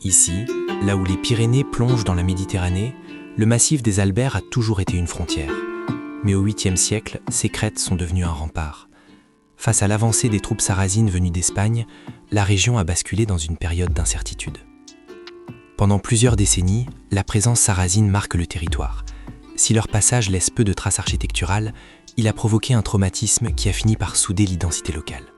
Ici, là où les Pyrénées plongent dans la Méditerranée, le massif des Albères a toujours été une frontière. Mais au 8e siècle, ces crêtes sont devenues un rempart. Face à l'avancée des troupes sarrasines venues d'Espagne, la région a basculé dans une période d'incertitude. Pendant plusieurs décennies, la présence sarrasine marque le territoire. Si leur passage laisse peu de traces architecturales, il a provoqué un traumatisme qui a fini par souder l'identité locale.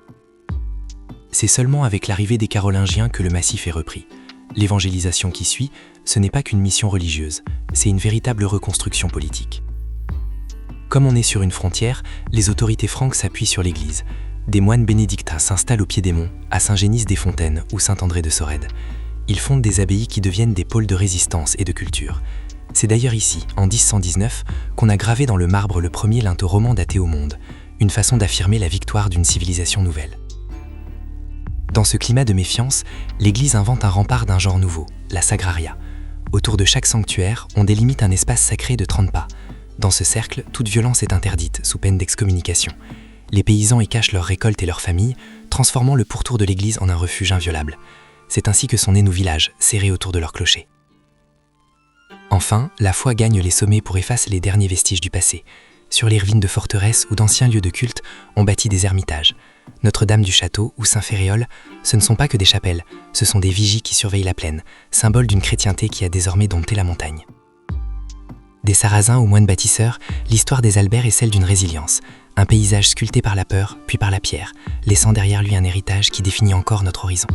C'est seulement avec l'arrivée des Carolingiens que le massif est repris. L'évangélisation qui suit, ce n'est pas qu'une mission religieuse, c'est une véritable reconstruction politique. Comme on est sur une frontière, les autorités franques s'appuient sur l'Église. Des moines bénédictins s'installent au pied des monts, à Saint-Génis-des-Fontaines ou Saint-André de Sorède. Ils fondent des abbayes qui deviennent des pôles de résistance et de culture. C'est d'ailleurs ici, en 1019, qu'on a gravé dans le marbre le premier linteau roman daté au monde, une façon d'affirmer la victoire d'une civilisation nouvelle. Dans ce climat de méfiance, l'Église invente un rempart d'un genre nouveau, la sagraria. Autour de chaque sanctuaire, on délimite un espace sacré de 30 pas. Dans ce cercle, toute violence est interdite, sous peine d'excommunication. Les paysans y cachent leurs récoltes et leurs familles, transformant le pourtour de l'église en un refuge inviolable. C'est ainsi que sont nés nos villages, serrés autour de leur clocher. Enfin, la foi gagne les sommets pour effacer les derniers vestiges du passé. Sur les ruines de forteresses ou d'anciens lieux de culte, on bâtit des ermitages. Notre-Dame du Château ou Saint-Féréol, ce ne sont pas que des chapelles, ce sont des vigies qui surveillent la plaine, symbole d'une chrétienté qui a désormais dompté la montagne. Des Sarrasins aux moines bâtisseurs, l'histoire des Albères est celle d'une résilience, un paysage sculpté par la peur, puis par la pierre, laissant derrière lui un héritage qui définit encore notre horizon.